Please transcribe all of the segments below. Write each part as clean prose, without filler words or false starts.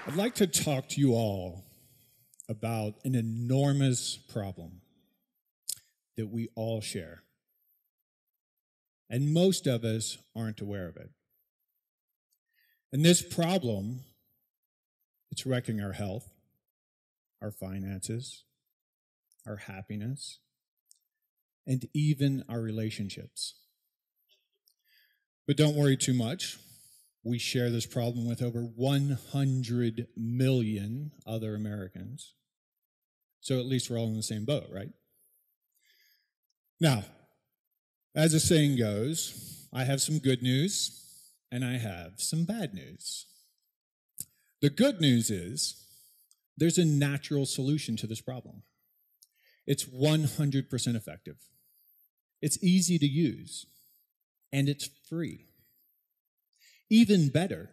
I'd like to talk to you all about an enormous problem that we all share. And most of us aren't aware of it. And this problem, it's wrecking our health, our finances, our happiness, and even our relationships. But don't worry too much. We share this problem with over 100 million other Americans. So at least we're all in the same boat, right? Now, as the saying goes, I have some good news and I have some bad news. The good news is there's a natural solution to this problem. It's 100% effective. It's easy to use, and it's free. Even better,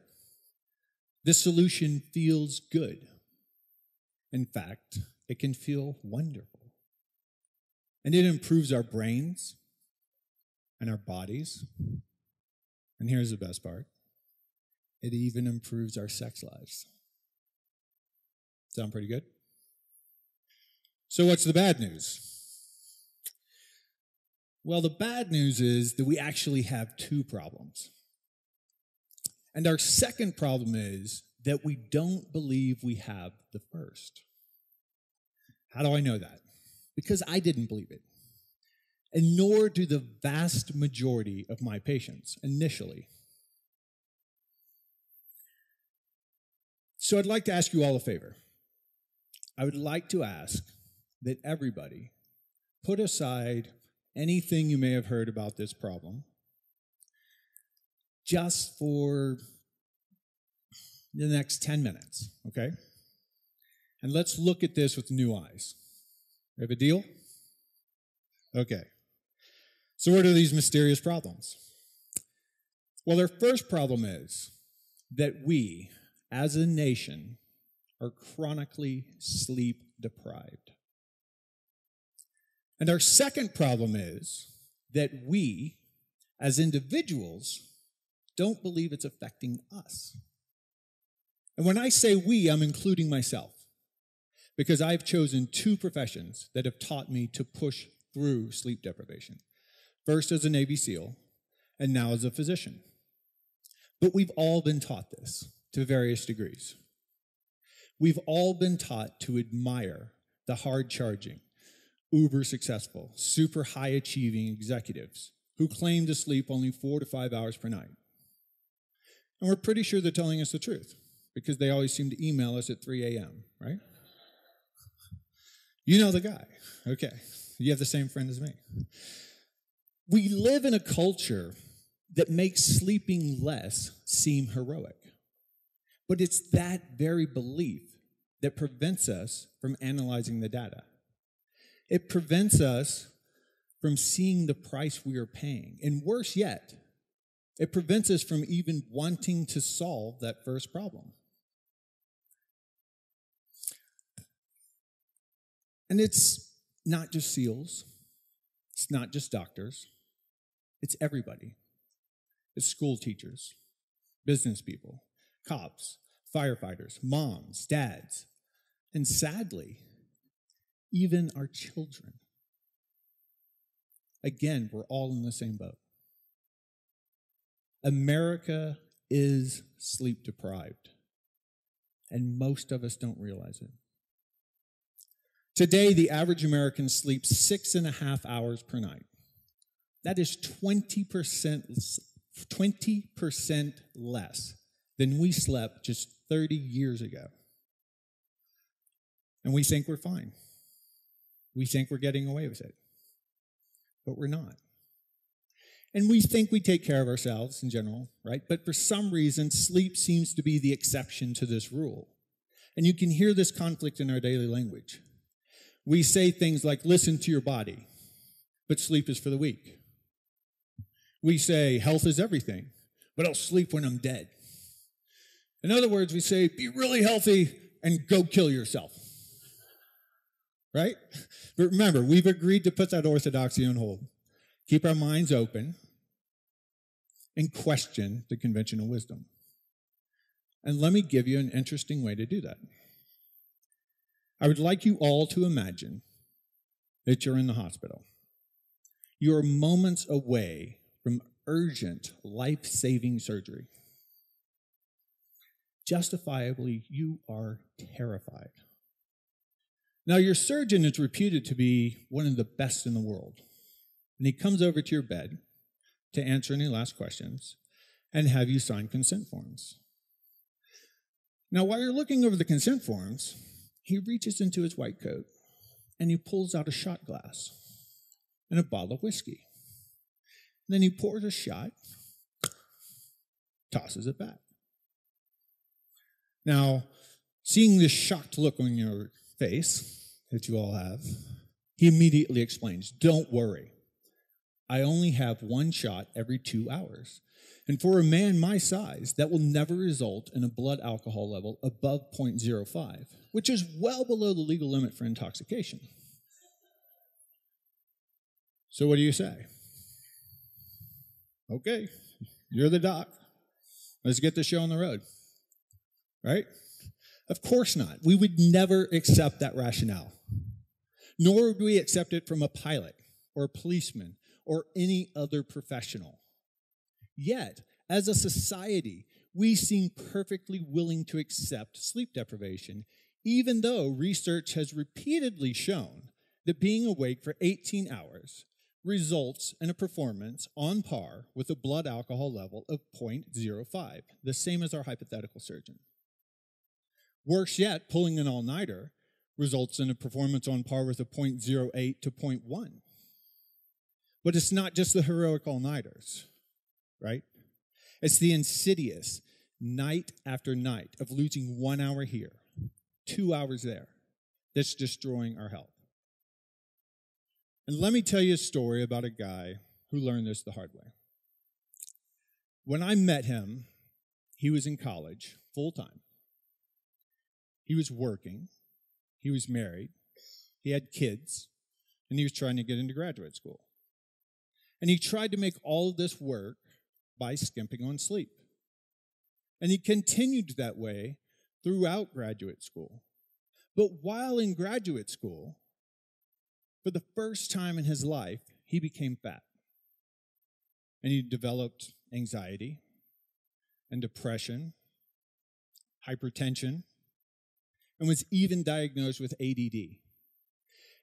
the solution feels good. In fact, it can feel wonderful. And it improves our brains and our bodies. And here's the best part. It even improves our sex lives. Sound pretty good? So what's the bad news? Well, the bad news is that we actually have two problems. And our second problem is that we don't believe we have the first. How do I know that? Because I didn't believe it. And nor do the vast majority of my patients initially. So I'd like to ask you all a favor. I would like to ask that everybody put aside anything you may have heard about this problem just for the next 10 minutes, okay? And let's look at this with new eyes. We have a deal? Okay. So what are these mysterious problems? Well, our first problem is that we, as a nation, are chronically sleep deprived. And our second problem is that we, as individuals, don't believe it's affecting us. And when I say we, I'm including myself, because I've chosen two professions that have taught me to push through sleep deprivation. First as a Navy SEAL, and now as a physician. But we've all been taught this to various degrees. We've all been taught to admire the hard-charging, uber-successful, super high-achieving executives who claim to sleep only 4 to 5 hours per night. And we're pretty sure they're telling us the truth, because they always seem to email us at 3 a.m., right? You know the guy. Okay. You have the same friend as me. We live in a culture that makes sleeping less seem heroic. But it's that very belief that prevents us from analyzing the data. It prevents us from seeing the price we are paying. And worse yet, it prevents us from even wanting to solve that first problem. And it's not just SEALs. It's not just doctors. It's everybody. It's school teachers, business people, cops, firefighters, moms, dads, and sadly, even our children. Again, we're all in the same boat. America is sleep deprived, and most of us don't realize it. Today, the average American sleeps 6.5 hours per night. That is 20% less than we slept just 30 years ago. And we think we're fine. We think we're getting away with it. But we're not. And we think we take care of ourselves in general, right? But for some reason, sleep seems to be the exception to this rule. And you can hear this conflict in our daily language. We say things like, listen to your body, but sleep is for the weak. We say, health is everything, but I'll sleep when I'm dead. In other words, we say, be really healthy and go kill yourself. Right? But remember, we've agreed to put that orthodoxy on hold. Keep our minds open and question the conventional wisdom. And let me give you an interesting way to do that. I would like you all to imagine that you're in the hospital. You're moments away from urgent, life-saving surgery. Justifiably, you are terrified. Now, your surgeon is reputed to be one of the best in the world. And he comes over to your bed to answer any last questions and have you sign consent forms. Now, while you're looking over the consent forms, he reaches into his white coat and he pulls out a shot glass and a bottle of whiskey. And then he pours a shot, tosses it back. Now, seeing this shocked look on your face that you all have, he immediately explains, "Don't worry. I only have one shot every 2 hours. And for a man my size, that will never result in a blood alcohol level above 0.05, which is well below the legal limit for intoxication." So what do you say? Okay, you're the doc. Let's get the show on the road. Right? Of course not. We would never accept that rationale. Nor would we accept it from a pilot or a policeman or any other professional. Yet, as a society, we seem perfectly willing to accept sleep deprivation, even though research has repeatedly shown that being awake for 18 hours results in a performance on par with a blood alcohol level of 0.05, the same as our hypothetical surgeon. Worse yet, pulling an all-nighter results in a performance on par with a 0.08 to 0.1. But it's not just the heroic all-nighters, right? It's the insidious night after night of losing 1 hour here, 2 hours there, that's destroying our health. And let me tell you a story about a guy who learned this the hard way. When I met him, he was in college full-time. He was working, he was married, he had kids, and he was trying to get into graduate school. And he tried to make all of this work by skimping on sleep. And he continued that way throughout graduate school. But while in graduate school, for the first time in his life, he became fat. And he developed anxiety and depression, hypertension, and was even diagnosed with ADD.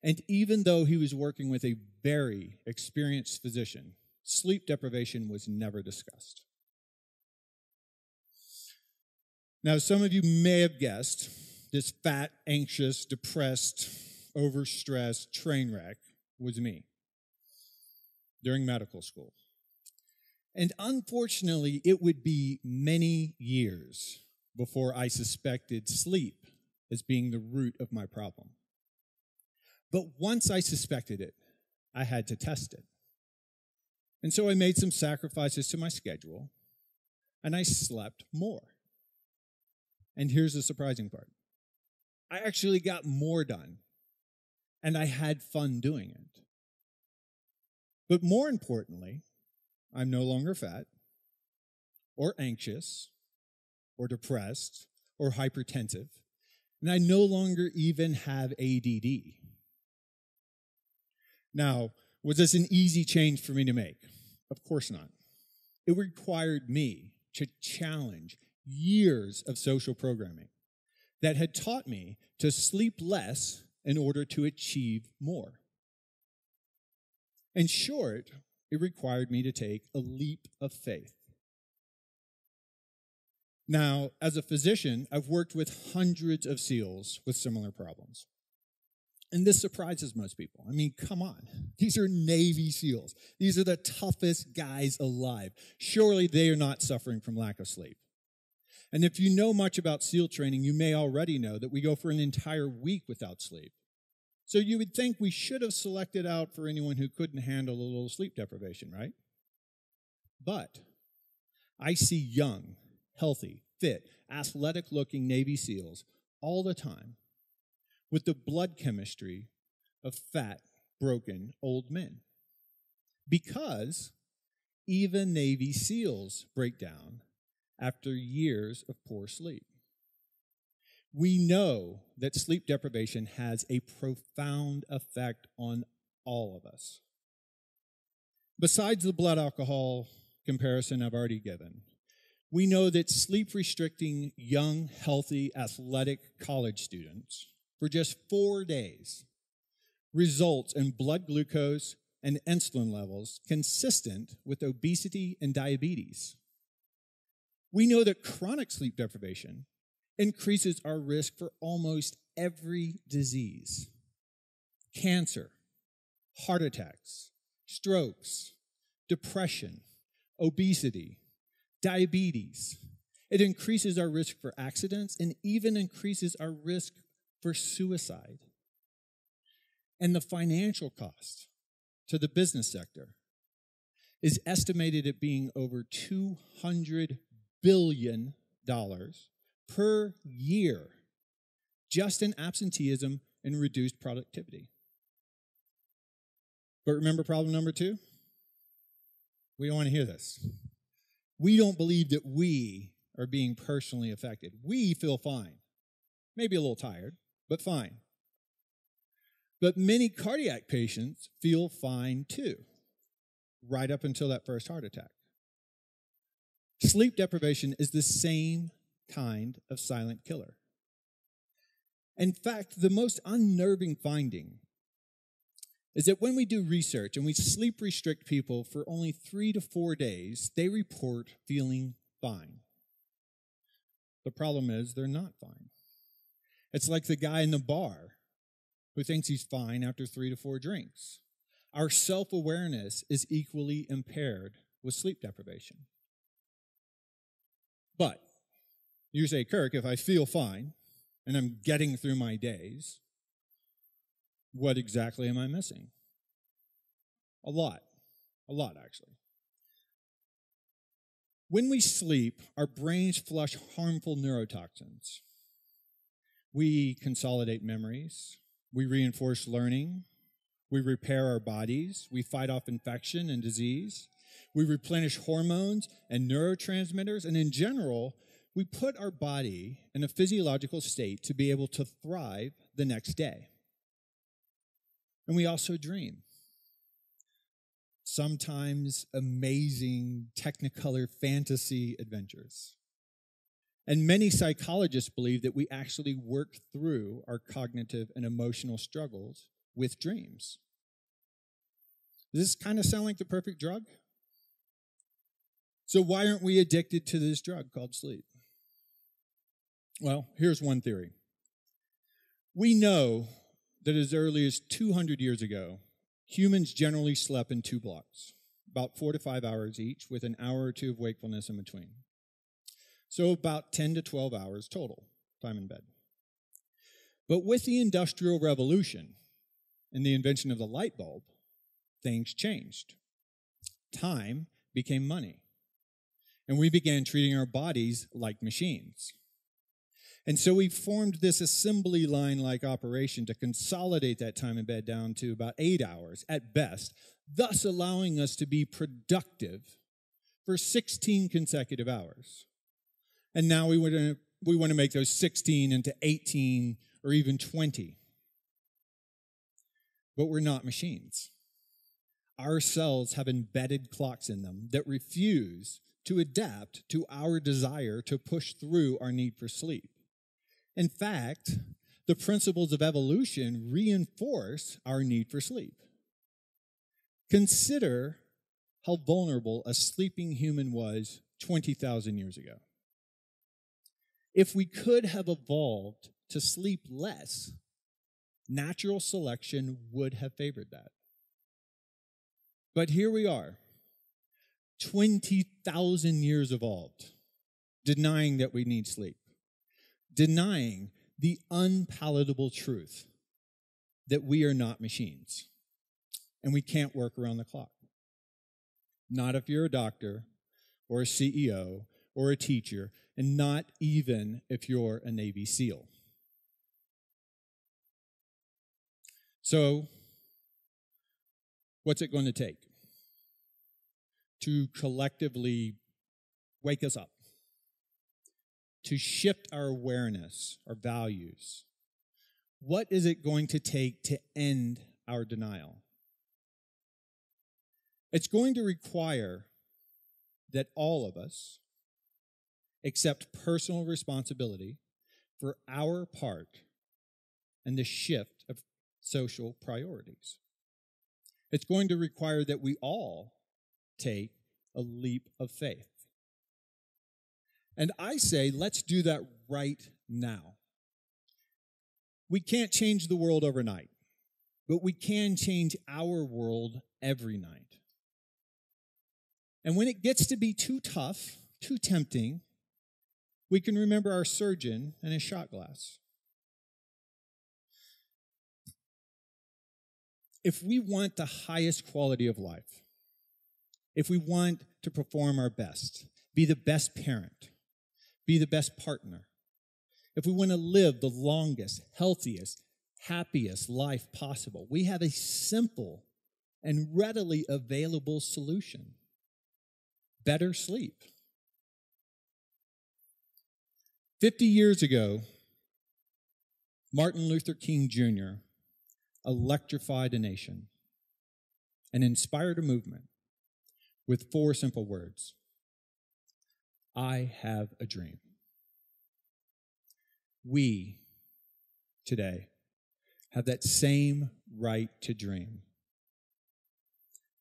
And even though he was working with a very experienced physician, sleep deprivation was never discussed. Now, some of you may have guessed this fat, anxious, depressed, overstressed train wreck was me during medical school. And unfortunately, it would be many years before I suspected sleep as being the root of my problem. But once I suspected it, I had to test it. And so I made some sacrifices to my schedule, and I slept more. And here's the surprising part. I actually got more done, and I had fun doing it. But more importantly, I'm no longer fat, or anxious, or depressed, or hypertensive, and I no longer even have ADD. Now, was this an easy change for me to make? Of course not. It required me to challenge years of social programming that had taught me to sleep less in order to achieve more. In short, it required me to take a leap of faith. Now, as a physician, I've worked with hundreds of SEALs with similar problems. And this surprises most people. I mean, come on. These are Navy SEALs. These are the toughest guys alive. Surely they are not suffering from lack of sleep. And if you know much about SEAL training, you may already know that we go for an entire week without sleep. So you would think we should have selected out for anyone who couldn't handle a little sleep deprivation, right? But I see young, healthy, fit, athletic-looking Navy SEALs all the time with the blood chemistry of fat, broken old men. Because even Navy SEALs break down after years of poor sleep. We know that sleep deprivation has a profound effect on all of us. Besides the blood alcohol comparison I've already given, we know that sleep restricting young, healthy, athletic college students for just 4 days results in blood glucose and insulin levels consistent with obesity and diabetes. We know that chronic sleep deprivation increases our risk for almost every disease: cancer, heart attacks, strokes, depression, obesity, diabetes. It increases our risk for accidents and even increases our risk for suicide. And the financial cost to the business sector is estimated at being over $200 billion per year just in absenteeism and reduced productivity. But remember problem number 2? We don't want to hear this. We don't believe that we are being personally affected. We feel fine. Maybe a little tired, but fine. But many cardiac patients feel fine too, right up until that first heart attack. Sleep deprivation is the same kind of silent killer. In fact, the most unnerving finding is that when we do research and we sleep restrict people for only 3 to 4 days, they report feeling fine. The problem is they're not fine. It's like the guy in the bar who thinks he's fine after 3 to 4 drinks. Our self-awareness is equally impaired with sleep deprivation. But you say, Kirk, if I feel fine and I'm getting through my days, what exactly am I missing? A lot actually. When we sleep, our brains flush harmful neurotoxins. We consolidate memories. We reinforce learning. We repair our bodies. We fight off infection and disease. We replenish hormones and neurotransmitters. And in general, we put our body in a physiological state to be able to thrive the next day. And we also dream. Sometimes amazing technicolor fantasy adventures. And many psychologists believe that we actually work through our cognitive and emotional struggles with dreams. Does this kind of sound like the perfect drug? So why aren't we addicted to this drug called sleep? Well, here's one theory. We know that as early as 200 years ago, humans generally slept in 2 blocks, about 4 to 5 hours each, with an hour or 2 of wakefulness in between. So about 10 to 12 hours total time in bed. But with the Industrial Revolution and the invention of the light bulb, things changed. Time became money. And we began treating our bodies like machines. And so we formed this assembly line-like operation to consolidate that time in bed down to about 8 hours at best, thus allowing us to be productive for 16 consecutive hours. And now we want to make those 16 into 18 or even 20. But we're not machines. Our cells have embedded clocks in them that refuse to adapt to our desire to push through our need for sleep. In fact, the principles of evolution reinforce our need for sleep. Consider how vulnerable a sleeping human was 20,000 years ago. If we could have evolved to sleep less, natural selection would have favored that. But here we are, 20,000 years evolved, denying that we need sleep, denying the unpalatable truth that we are not machines and we can't work around the clock. Not if you're a doctor or a CEO or a teacher, and not even if you're a Navy SEAL. So, what's it going to take to collectively wake us up to shift our awareness, our values? What is it going to take to end our denial? It's going to require that all of us accept personal responsibility for our part in the shift of social priorities. It's going to require that we all take a leap of faith. And I say, let's do that right now. We can't change the world overnight, but we can change our world every night. And when it gets to be too tough, too tempting, we can remember our surgeon and his shot glass. If we want the highest quality of life, if we want to perform our best, be the best parent, be the best partner, if we want to live the longest, healthiest, happiest life possible, we have a simple and readily available solution: better sleep. 50 years ago, Martin Luther King Jr. electrified a nation and inspired a movement with 4 simple words: I have a dream. We, today, have that same right to dream.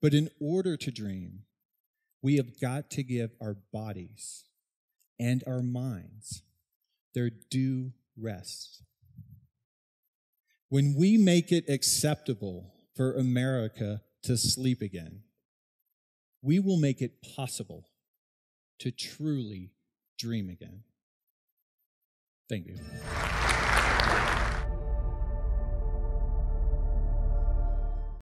But in order to dream, we have got to give our bodies and our minds their due rest. When we make it acceptable for America to sleep again, we will make it possible to truly dream again. Thank you.